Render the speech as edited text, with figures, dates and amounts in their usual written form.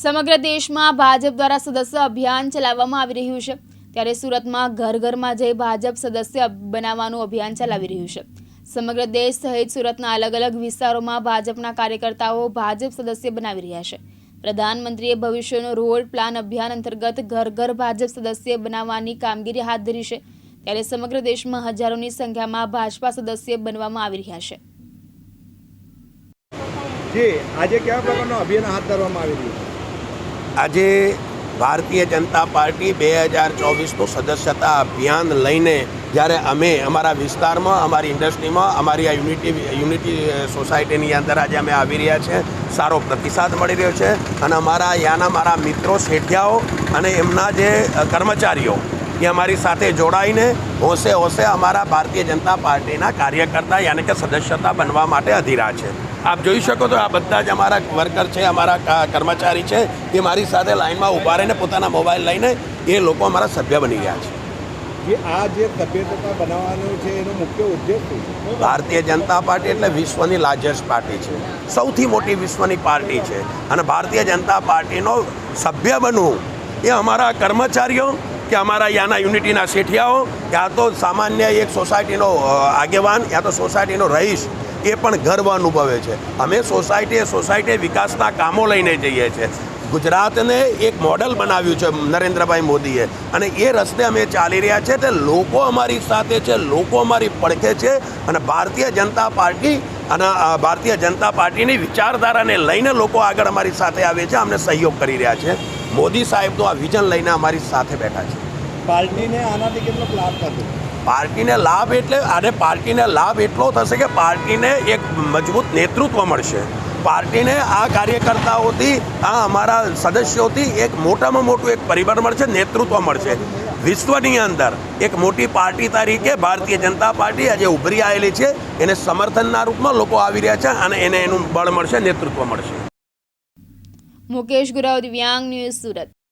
સમગ્ર દેશમાં ભાજપ દ્વારા સદસ્ય અભિયાન ચલાવવામાં આવી રહ્યું છે, ત્યારે સુરતમાં ઘર ઘરમાં જઈ ભાજપ સદસ્ય બનાવવાનું અભિયાન ચલાવી રહ્યું છે। સમગ્ર દેશ સહિત સુરતના અલગ અલગ વિસ્તારોમાં ભાજપના કાર્યકર્તાઓ ભાજપ સદસ્ય બનાવી રહ્યા છે। પ્રધાનમંત્રીએ ભવિષ્યનો રોડ પ્લાન અભિયાન અંતર્ગત ઘર ઘર ભાજપ સદસ્ય બનાવવાની કામગીરી હાથ ધરી છે, ત્યારે સમગ્ર દેશમાં હજારોની સંખ્યામાં ભાજપા સદસ્ય બનવામાં આવી રહ્યા છે। जी आज क्या प्रकार अभियान हाथ धरवामां आवी रह्युं छे? आज भारतीय जनता पार्टी 2024 सदस्यता अभियान लईने જ્યારે અમે અમારા વિસ્તારમાં અમારી ઇન્ડસ્ટ્રીમાં અમારી આ યુનિટી સોસાયટીની અંદર આજે અમે આવી રહ્યા છે, સારો પ્રતિસાદ મળી રહ્યો છે અને અમારા અહીંયાના મારા મિત્રો શેઠિયાઓ અને એમના જે કર્મચારીઓ એ અમારી સાથે જોડાઈને હોશે અમારા ભારતીય જનતા પાર્ટીના કાર્યકર્તા યાની કે સદસ્યતા બનવા માટે અધીરા છે। આપ જોઈ શકો તો આ બધા જ અમારા વર્કર છે, અમારા કર્મચારી છે, એ મારી સાથે લાઈનમાં ઊભા રહીને પોતાના મોબાઈલ લઈને એ લોકો અમારા સભ્ય બની ગયા છે। જે આ જે સભ્યતા બનાવવાનો છે એનો મુખ્ય ઉદ્દેશ શું છે? ભારતીય જનતા પાર્ટી એટલે વિશ્વની લાર્જેસ્ટ પાર્ટી છે, સૌથી મોટી વિશ્વની પાર્ટી છે અને ભારતીય જનતા પાર્ટીનો સભ્ય બનવું એ અમારા કર્મચારીઓ કે અમારા અહીંયાના યુનિટીના શેઠિયાઓ યા તો સામાન્ય એક સોસાયટીનો આગેવાન યા તો સોસાયટીનો રહીશ એ પણ ગર્વ અનુભવે છે। અમે સોસાયટી વિકાસના કામો લઈને જઈએ છીએ। ગુજરાતને એક મોડલ બનાવ્યું છે નરેન્દ્રભાઈ મોદીએ અને એ રસ્તે અમે ચાલી રહ્યા છે, તે લોકો અમારી સાથે છે, લોકો અમારી પડખે છે અને ભારતીય જનતા પાર્ટીની વિચારધારાને લઈને લોકો આગળ અમારી સાથે આવે છે, અમને સહયોગ કરી રહ્યા છે। મોદી સાહેબનું આ વિઝન લઈને અમારી સાથે બેઠા છે। પાર્ટીને આનાથી કેટલો લાભ થશે? પાર્ટીને લાભ એટલો થશે કે પાર્ટીને એક મજબૂત નેતૃત્વ મળશે। પાર્ટીને આ કાર્યકર્તાઓથી આ અમારા સદસ્યોથી એક મોટામાં મોટું એક પરિબળ મળશે, નેતૃત્વ મળશે। વિશ્વની અંદર એક મોટી પાર્ટી તરીકે ભારતીય જનતા પાર્ટી આજે ઉભરી આવેલી છે, એને સમર્થનના રૂપમાં લોકો આવી રહ્યા છે અને એને એનું બળ મળશે, નેતૃત્વ મળશે। મુકેશ ગુરાવ, દિવ્યાંગ ન્યૂઝ, સુરત।